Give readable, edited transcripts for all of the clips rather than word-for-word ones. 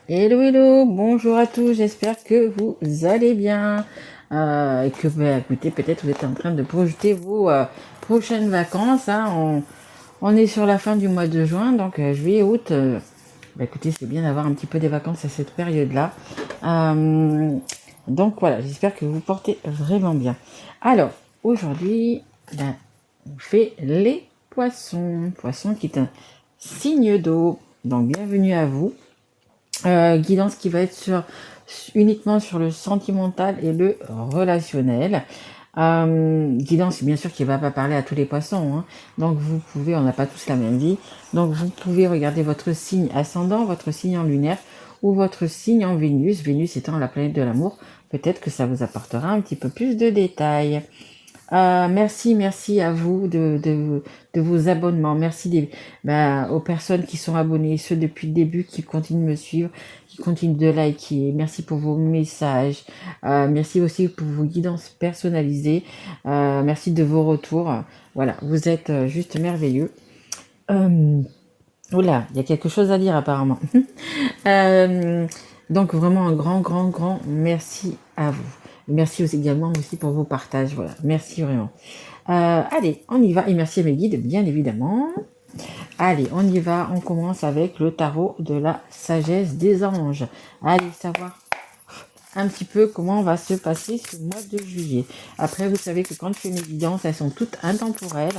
Hello, hello, bonjour à tous, j'espère que vous allez bien et que, écoutez, peut-être vous êtes en train de projeter vos prochaines vacances. Hein. On est sur la fin du mois de juin, donc juillet, août. Écoutez, c'est bien d'avoir un petit peu des vacances à cette période-là. Donc voilà, j'espère que vous portez vraiment bien. Alors, aujourd'hui, on fait les poissons. Poisson qui est un signe d'eau, donc bienvenue à vous. Guidance qui va être uniquement sur le sentimental et le relationnel. Guidance bien sûr qui ne va pas parler à tous les poissons, hein. Donc vous pouvez, on n'a pas tous la même vie, donc vous pouvez regarder votre signe ascendant, votre signe en lunaire ou votre signe en Vénus, Vénus étant la planète de l'amour. Peut-être que ça vous apportera un petit peu plus de détails. Merci à vous de vos abonnements. Merci aux personnes qui sont abonnées, ceux depuis le début qui continuent de me suivre, qui continuent de liker. Merci pour vos messages. Merci aussi pour vos guidances personnalisées. Merci de vos retours. Voilà, vous êtes juste merveilleux. Oula, il y a quelque chose à dire apparemment. Donc vraiment un grand merci à vous. Merci aussi également aussi pour vos partages. Voilà, merci vraiment. Allez, on y va. Et merci à mes guides, bien évidemment. Allez, on y va. On commence avec le tarot de la sagesse des anges. Allez, savoir un petit peu comment va se passer ce mois de juillet. Après, vous savez que quand je fais mes guidances, elles sont toutes intemporelles.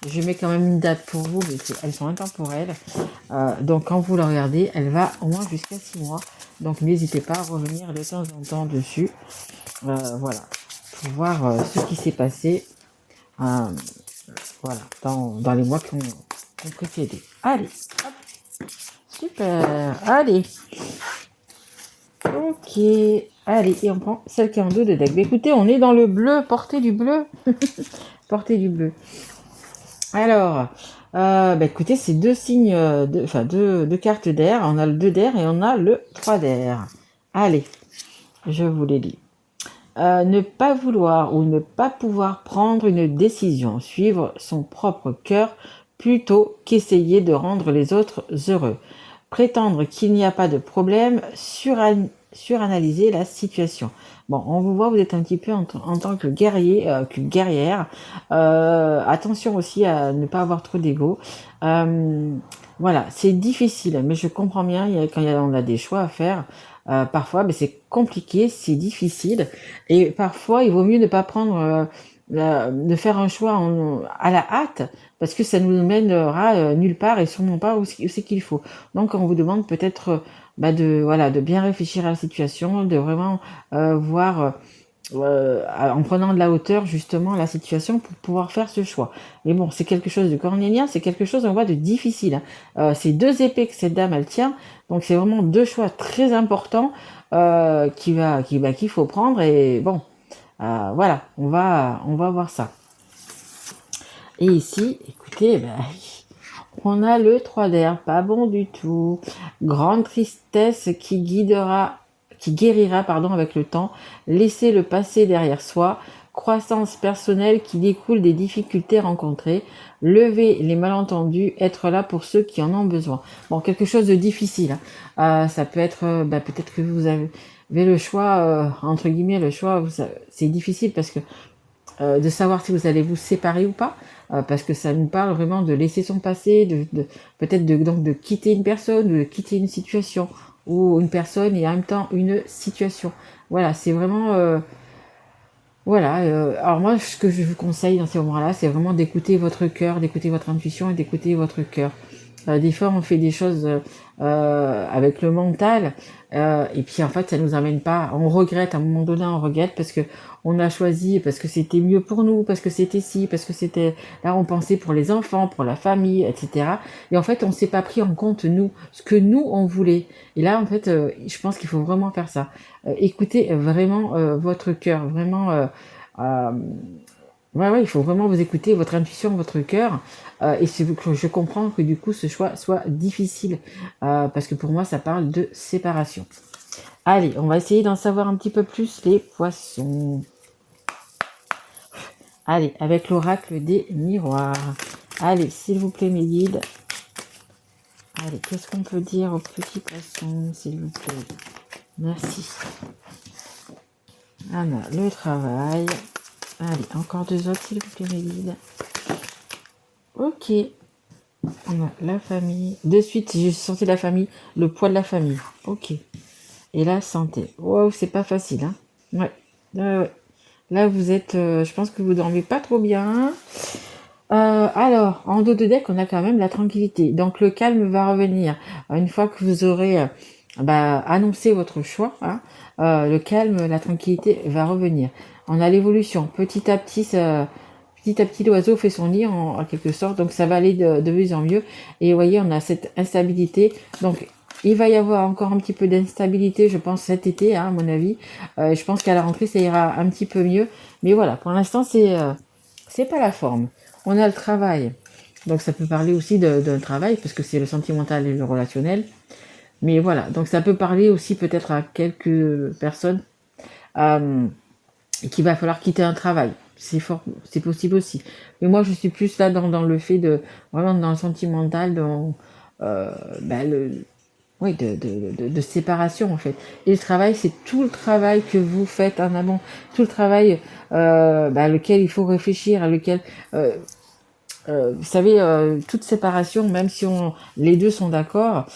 Je mets quand même une date pour vous, mais elles sont intemporelles. Donc quand vous la regardez, elle va au moins jusqu'à 6 mois. Donc n'hésitez pas à revenir de temps en temps dessus. Voilà, pour voir ce qui s'est passé voilà, dans les mois qui ont précédé. Allez, hop, super, allez. Ok, allez, et on prend celle qui est en dos de deck. Écoutez, on est dans le bleu, portez du bleu. Portez du bleu. Alors, écoutez, c'est deux signes, deux cartes d'air. On a le 2 d'air et on a le 3 d'air. Allez, je vous les lis. Ne pas vouloir ou ne pas pouvoir prendre une décision, suivre son propre cœur plutôt qu'essayer de rendre les autres heureux. Prétendre qu'il n'y a pas de problème, suranalyser la situation. Bon, on vous voit, vous êtes un petit peu en tant que guerrier, que guerrière. Attention aussi à ne pas avoir trop d'ego. Voilà, c'est difficile, mais je comprends bien, on a des choix à faire. Parfois, c'est compliqué, c'est difficile, et parfois, il vaut mieux ne pas prendre, de faire un choix à la hâte, parce que ça nous mènera nulle part et sûrement pas où c'est qu'il faut. Donc, on vous demande peut-être de bien réfléchir à la situation, de vraiment voir en prenant de la hauteur justement la situation pour pouvoir faire ce choix. Mais bon, c'est quelque chose de cornélien, c'est quelque chose on voit de difficile, hein. C'est 2 épées que cette dame elle tient, donc c'est vraiment 2 choix très importants qu'il faut prendre et bon, voilà, on va voir ça. Et ici, écoutez, on a le 3 d'air, pas bon du tout. Grande tristesse qui guérira avec le temps. Laisser le passé derrière soi. Croissance personnelle qui découle des difficultés rencontrées. Lever les malentendus. Être là pour ceux qui en ont besoin. Bon, quelque chose de difficile, hein. Ça peut être, peut-être que vous avez le choix, entre guillemets, le choix, c'est difficile parce que de savoir si vous allez vous séparer ou pas, parce que ça nous parle vraiment de laisser son passé, peut-être de quitter une personne, de quitter une situation, ou une personne et en même temps une situation. Voilà, c'est vraiment... voilà, alors moi, ce que je vous conseille dans ces moments-là, c'est vraiment d'écouter votre cœur, d'écouter votre intuition et d'écouter votre cœur. Des fois, on fait des choses avec le mental, et puis en fait, ça nous amène pas. On regrette à un moment donné, on regrette parce que on a choisi, parce que c'était mieux pour nous, parce que c'était ci, parce que c'était là, on pensait pour les enfants, pour la famille, etc. Et en fait, on s'est pas pris en compte nous, ce que nous on voulait. Et là, en fait, je pense qu'il faut vraiment faire ça. Écoutez vraiment votre cœur, vraiment. Euh, ouais, il faut vraiment vous écouter, votre intuition, votre cœur. Et je comprends que du coup, ce choix soit difficile. Parce que pour moi, ça parle de séparation. Allez, on va essayer d'en savoir un petit peu plus les poissons. Allez, avec l'oracle des miroirs. Allez, s'il vous plaît, mes guides. Allez, qu'est-ce qu'on peut dire aux petits poissons, s'il vous plaît? Merci. Ah non, le travail. Allez, encore deux autres, s'il vous plaît, mes guides. Ok. On a la famille. De suite, j'ai senti la famille, le poids de la famille. Ok. Et la santé. Wow, c'est pas facile, hein. Ouais. Ouais. Là, vous êtes... je pense que vous dormez pas trop bien. Alors, en dos de deck, on a quand même la tranquillité. Donc, le calme va revenir. Une fois que vous aurez annoncé votre choix, hein, le calme, la tranquillité va revenir. On a l'évolution. Petit à petit, l'oiseau fait son nid en quelque sorte. Donc, ça va aller de mieux en mieux. Et vous voyez, on a cette instabilité. Donc, il va y avoir encore un petit peu d'instabilité, je pense, cet été, hein, à mon avis. Je pense qu'à la rentrée, ça ira un petit peu mieux. Mais voilà, pour l'instant, c'est pas la forme. On a le travail. Donc ça peut parler aussi d'un travail, parce que c'est le sentimental et le relationnel. Mais voilà, donc ça peut parler aussi peut-être à quelques personnes euh, qu'il va falloir quitter un travail. C'est possible aussi. Mais moi, je suis plus là dans le fait de, vraiment dans le sentimental, dans oui, de séparation en fait. Et le travail, c'est tout le travail que vous faites en amont, tout le travail lequel il faut réfléchir, à lequel euh, vous savez, toute séparation, même si les deux sont d'accord,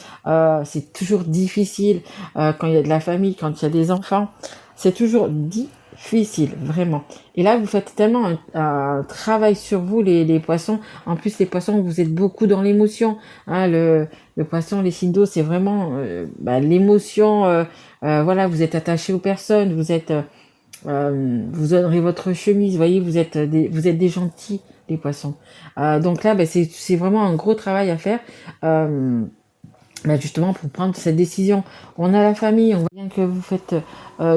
c'est toujours difficile quand il y a de la famille, quand il y a des enfants. C'est toujours difficile, vraiment. Et là, vous faites tellement un travail sur vous, les poissons. En plus, les poissons, vous êtes beaucoup dans l'émotion. Hein, le poisson, les signes d'eau, c'est vraiment l'émotion. Voilà, vous êtes attaché aux personnes, vous donnerez votre chemise, vous voyez, vous êtes des gentils, les poissons. Donc là, c'est vraiment un gros travail à faire, justement pour prendre cette décision. On a la famille, on voit bien que vous faites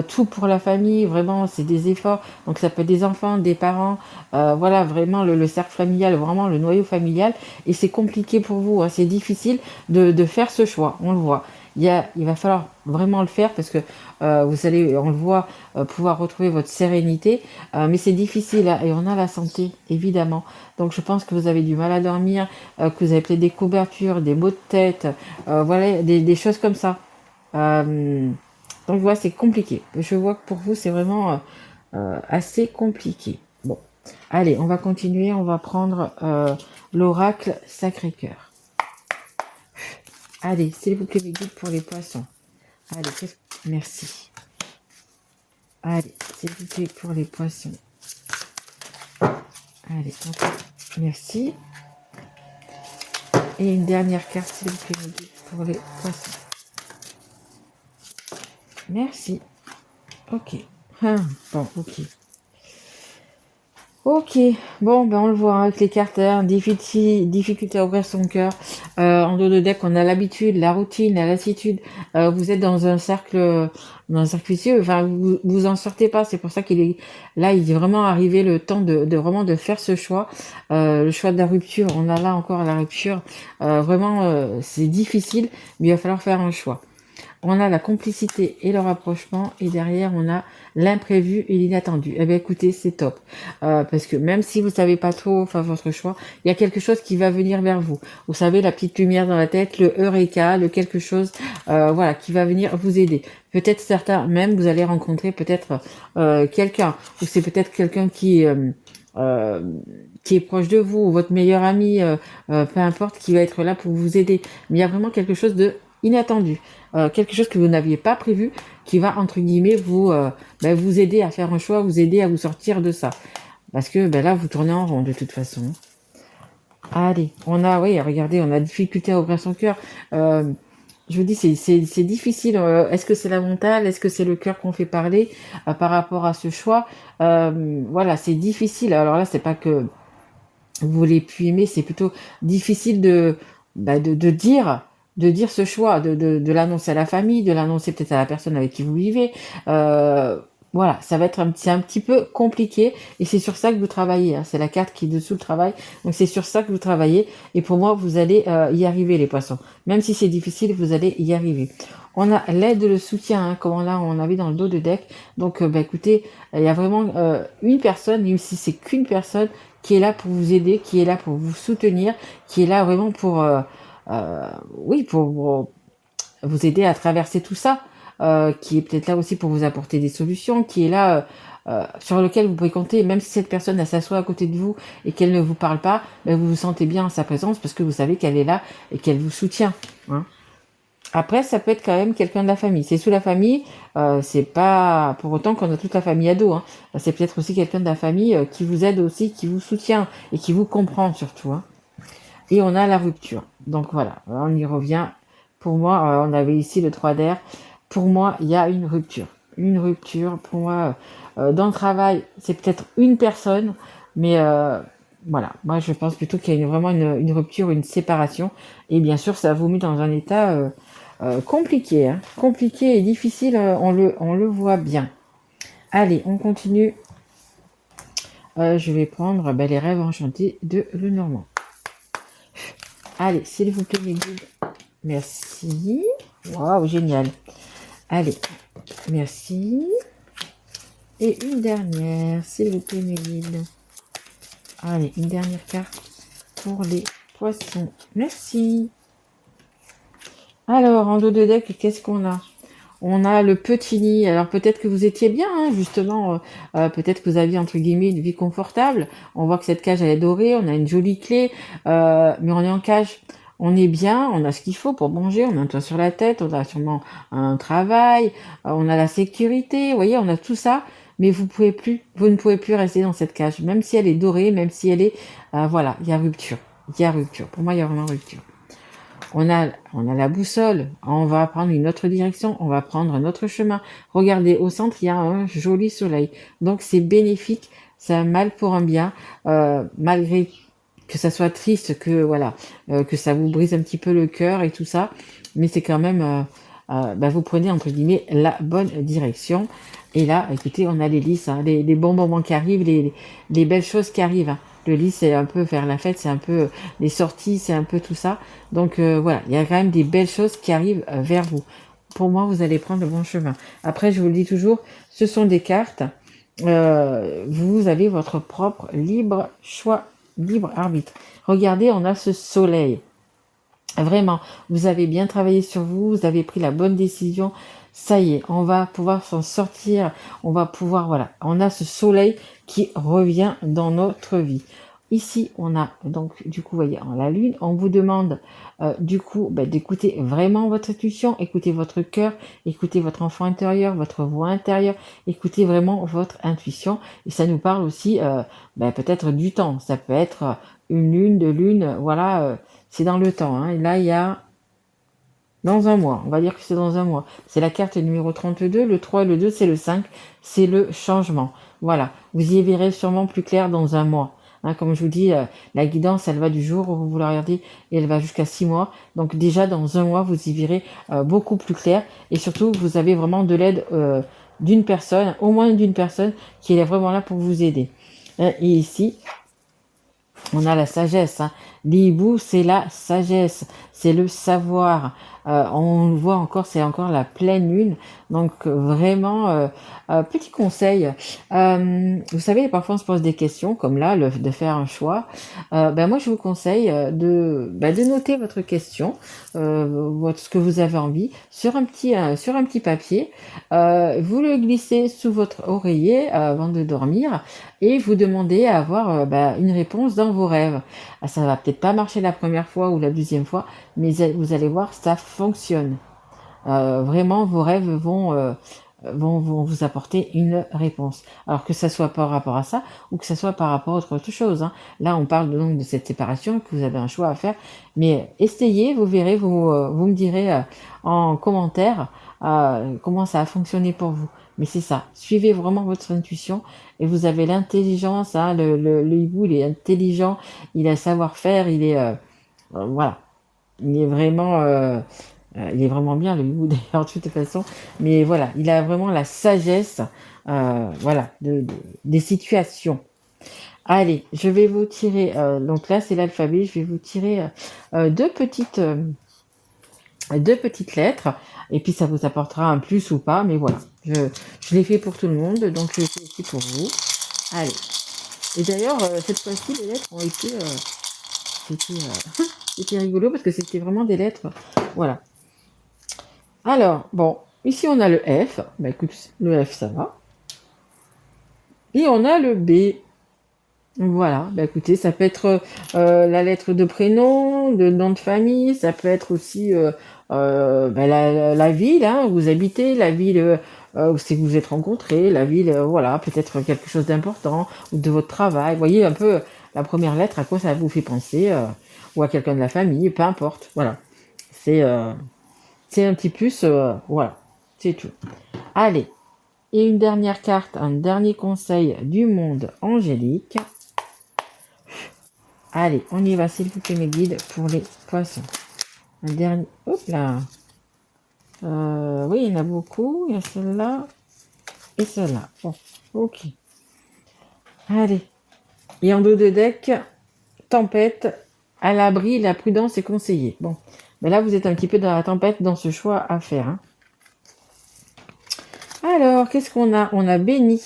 tout pour la famille, vraiment, c'est des efforts. Donc ça peut être des enfants, des parents, voilà, vraiment le cercle familial, vraiment le noyau familial. Et c'est compliqué pour vous, hein, c'est difficile de faire ce choix, on le voit. Il va falloir vraiment le faire parce que vous allez, on le voit, pouvoir retrouver votre sérénité. Mais c'est difficile hein, et on a la santé, évidemment. Donc je pense que vous avez du mal à dormir, que vous avez peut-être des couvertures, des maux de tête, voilà, des choses comme ça. Donc voilà, c'est compliqué. Je vois que pour vous, c'est vraiment assez compliqué. Bon, allez, on va continuer. On va prendre l'oracle Sacré-Cœur. Allez, s'il vous plaît, mes guides pour les poissons. Allez, merci. Allez, s'il vous plaît, pour les poissons. Allez, merci. Et une dernière carte, s'il vous plaît, mes guides pour les poissons. Merci. Ok. Bon, ok. Ok, bon, on le voit hein, avec les cartes, hein, difficulté à ouvrir son cœur. En dos de deck, on a l'habitude, la routine, la lassitude. Vous êtes dans un cercle vicieux. Enfin, vous en sortez pas. C'est pour ça qu'il est là. Il est vraiment arrivé le temps de vraiment de faire ce choix, le choix de la rupture. On a là encore la rupture. Vraiment, c'est difficile, mais il va falloir faire un choix. On a la complicité et le rapprochement, et derrière on a l'imprévu et l'inattendu. Eh bien écoutez, c'est top. Parce que même si vous savez pas trop faire votre choix, il y a quelque chose qui va venir vers vous. Vous savez, la petite lumière dans la tête, le eureka, le quelque chose, voilà, qui va venir vous aider. Peut-être certains, même vous allez rencontrer peut-être quelqu'un, ou c'est peut-être quelqu'un qui est proche de vous, ou votre meilleur ami, peu importe, qui va être là pour vous aider. Mais il y a vraiment quelque chose de inattendu, quelque chose que vous n'aviez pas prévu, qui va entre guillemets vous aider à faire un choix, vous aider à vous sortir de ça. Parce que là, vous tournez en rond de toute façon. Allez, oui, regardez, on a difficulté à ouvrir son cœur. Je vous dis, c'est difficile. Est-ce que c'est la mentale? Est-ce que c'est le cœur qu'on fait parler par rapport à ce choix? Voilà, c'est difficile. Alors là, c'est pas que vous voulez plus aimer, c'est plutôt difficile de dire ce choix, de l'annoncer à la famille, de l'annoncer peut-être à la personne avec qui vous vivez. Voilà, ça va être c'est un petit peu compliqué et c'est sur ça que vous travaillez. Hein. C'est la carte qui est dessous le travail, donc c'est sur ça que vous travaillez. Et pour moi, vous allez y arriver, les poissons. Même si c'est difficile, vous allez y arriver. On a l'aide, le soutien, hein, comme là on avait dans le dos de deck. Donc, écoutez, il y a vraiment une personne, même si c'est qu'une personne, qui est là pour vous aider, qui est là pour vous soutenir, qui est là vraiment oui, pour vous aider à traverser tout ça, qui est peut-être là aussi pour vous apporter des solutions, qui est là, sur lequel vous pouvez compter, même si cette personne elle s'assoit à côté de vous et qu'elle ne vous parle pas, ben, vous vous sentez bien en sa présence parce que vous savez qu'elle est là et qu'elle vous soutient. Hein. Après, ça peut être quand même quelqu'un de la famille. C'est sous la famille, c'est pas pour autant qu'on a toute la famille à dos. Hein. C'est peut-être aussi quelqu'un de la famille qui vous aide aussi, qui vous soutient et qui vous comprend surtout. Hein. Et on a la rupture. Donc voilà, on y revient. Pour moi, on avait ici le 3 d'air. Pour moi, il y a une rupture. Une rupture, pour moi, dans le travail, c'est peut-être une personne, mais voilà, moi je pense plutôt qu'il y a vraiment une rupture, une séparation. Et bien sûr, ça vous met dans un état compliqué, hein. Compliqué et difficile, on le voit bien. Allez, on continue. Je vais prendre les rêves enchantés de Lenormand. Allez, s'il vous plaît, mes guides. Merci. Waouh, génial. Allez, merci. Et une dernière, s'il vous plaît, mes guides. Allez, une dernière carte pour les poissons. Merci. Alors, en dos de deck, qu'est-ce qu'on a? On a le petit nid. Alors peut-être que vous étiez bien, hein, justement. Peut-être que vous aviez, entre guillemets, une vie confortable. On voit que cette cage, elle est dorée. On a une jolie clé. Mais on est en cage. On est bien. On a ce qu'il faut pour manger. On a un toit sur la tête. On a sûrement un travail. On a la sécurité. Vous voyez, on a tout ça. Mais vous ne pouvez plus rester dans cette cage. Même si elle est dorée, même si elle est... voilà, il y a rupture. Il y a rupture. Pour moi, il y a vraiment rupture. On a la boussole, on va prendre une autre direction, on va prendre un autre chemin. Regardez, au centre, il y a un joli soleil. Donc, c'est bénéfique, c'est un mal pour un bien, malgré que ça soit triste, que voilà, que ça vous brise un petit peu le cœur et tout ça. Mais c'est quand même, vous prenez, entre guillemets, la bonne direction. Et là, écoutez, on a les lys, hein, les bons moments qui arrivent, les belles choses qui arrivent. Hein. Le lys, c'est un peu faire la fête, c'est un peu les sorties, c'est un peu tout ça. Donc voilà, il y a quand même des belles choses qui arrivent vers vous. Pour moi, vous allez prendre le bon chemin. Après, je vous le dis toujours, ce sont des cartes. Vous avez votre propre libre choix, libre arbitre. Regardez, on a ce soleil. Vraiment, vous avez bien travaillé sur vous, vous avez pris la bonne décision. Ça y est, on va pouvoir s'en sortir. On va pouvoir, voilà, on a ce soleil qui revient dans notre vie. Ici, on a donc, du coup, vous voyez, en la lune, on vous demande, du coup, d'écouter vraiment votre intuition, écouter votre cœur, écouter votre enfant intérieur, votre voix intérieure, écoutez vraiment votre intuition. Et ça nous parle aussi, peut-être du temps. Ça peut être une lune, deux lunes, voilà, c'est dans le temps. Hein. Et là, il y a dans un mois. On va dire que c'est dans un mois. C'est la carte numéro 32. Le 3 et le 2, c'est le 5. C'est le changement. Voilà. Vous y verrez sûrement plus clair dans un mois. Hein, comme je vous dis, la guidance, elle va du jour où vous la regardez et elle va jusqu'à 6 mois. Donc déjà, dans un mois, vous y verrez beaucoup plus clair. Et surtout, vous avez vraiment de l'aide d'une personne, au moins d'une personne, qui est vraiment là pour vous aider. Et ici, on a la sagesse. Hein. L'hibou, c'est la sagesse, c'est le savoir. On le voit encore, c'est encore la pleine lune. Donc vraiment, petit conseil. Vous savez, parfois on se pose des questions, comme là, de faire un choix. Moi, je vous conseille de noter votre question, ce que vous avez envie, sur un petit papier. Vous le glissez sous votre oreiller avant de dormir et vous demandez à avoir une réponse dans vos rêves. Ça va peut-être pas marcher la première fois ou la deuxième fois, mais vous allez voir, ça fonctionne. Vraiment, vos rêves vont vous apporter une réponse. Alors que ça soit par rapport à ça ou que ça soit par rapport à autre chose. Hein. Là, on parle donc de cette séparation, que vous avez un choix à faire. Mais essayez, vous verrez, vous me direz en commentaire comment ça a fonctionné pour vous. Mais c'est ça, suivez vraiment votre intuition et vous avez l'intelligence. Hein, le hibou, il est intelligent, il a savoir-faire, il est... voilà, il est vraiment bien le hibou d'ailleurs de toute façon, mais voilà, il a vraiment la sagesse, des situations. Allez, je vais vous tirer, donc là c'est l'alphabet, je vais vous tirer deux petites lettres, et puis ça vous apportera un plus ou pas, mais voilà, je l'ai fait pour tout le monde, donc je l'ai fait aussi pour vous. Allez, et d'ailleurs cette fois-ci les lettres ont été C'était rigolo parce que c'était vraiment des lettres. Voilà. Alors, bon, ici on a le F. Bah écoute, le F ça va. Et on a le B. Voilà, bah écoutez, ça peut être la lettre de prénom, de nom de famille, ça peut être aussi bah, la ville hein, où vous habitez, la ville où c'est que vous êtes rencontrés, la ville, voilà, peut-être quelque chose d'important, ou de votre travail. Vous voyez un peu la première lettre, à quoi ça vous fait penser, ou à quelqu'un de la famille, peu importe. Voilà, c'est c'est un petit plus, voilà, c'est tout. Allez, et une dernière carte, un dernier conseil du monde angélique. Allez, on y va, s'il vous plaît, mes guides, pour les poissons. Un dernier. Hop là. Oui, il y en a beaucoup. Il y a celle-là et celle-là. Bon, ok. Allez. Et en dos de deck, tempête, à l'abri, la prudence est conseillée. Bon, mais là, vous êtes un petit peu dans la tempête dans ce choix à faire. Hein. Alors, qu'est-ce qu'on a? On a béni.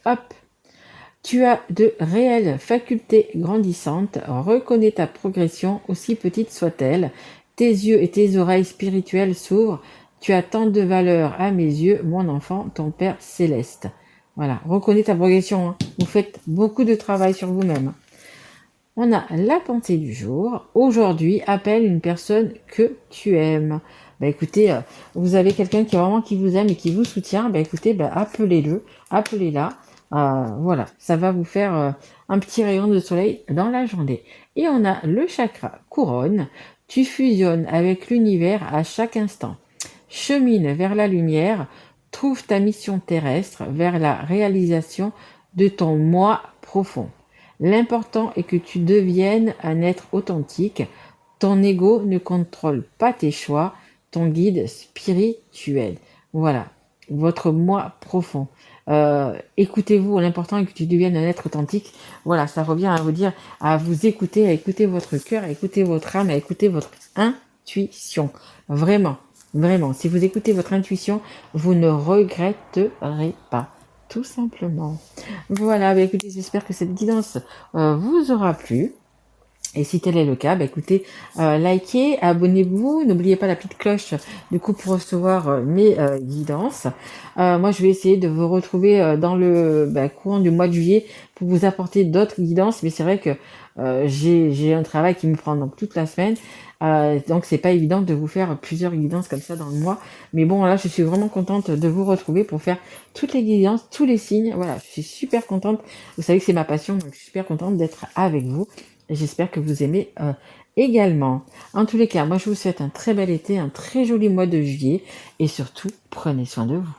Hop. Tu as de réelles facultés grandissantes, reconnais ta progression, aussi petite soit-elle. Tes yeux et tes oreilles spirituelles s'ouvrent. Tu as tant de valeur à mes yeux, mon enfant, ton Père céleste. Voilà, reconnais ta progression. Hein. Vous faites beaucoup de travail sur vous-même. On a la pensée du jour. Aujourd'hui, appelle une personne que tu aimes. Bah écoutez, vous avez quelqu'un qui vraiment qui vous aime et qui vous soutient. Bah écoutez, bah, appelez-le, appelez-la. Voilà, ça va vous faire un petit rayon de soleil dans la journée. Et on a le chakra couronne. Tu fusionnes avec l'univers à chaque instant. Chemine vers la lumière. Trouve ta mission terrestre vers la réalisation de ton moi profond. L'important est que tu deviennes un être authentique. Ton ego ne contrôle pas tes choix, ton guide spirituel. Voilà, votre moi profond. Écoutez-vous, l'important est que tu deviennes un être authentique. Voilà, ça revient à vous dire, à vous écouter, à écouter votre cœur, à écouter votre âme, à écouter votre intuition. Vraiment, vraiment, si vous écoutez votre intuition, vous ne regretterez pas. Tout simplement. Voilà, bah écoutez, j'espère que cette guidance vous aura plu. Et si tel est le cas, bah écoutez, likez, abonnez-vous, n'oubliez pas la petite cloche du coup pour recevoir mes guidances. Moi, je vais essayer de vous retrouver dans le courant du mois de juillet pour vous apporter d'autres guidances, mais c'est vrai que j'ai un travail qui me prend donc toute la semaine, donc c'est pas évident de vous faire plusieurs guidances comme ça dans le mois. Mais bon, là, je suis vraiment contente de vous retrouver pour faire toutes les guidances, tous les signes. Voilà, je suis super contente. Vous savez que c'est ma passion, donc je suis super contente d'être avec vous. Et j'espère que vous aimez également. En tous les cas, moi je vous souhaite un très bel été, un très joli mois de juillet et surtout, prenez soin de vous.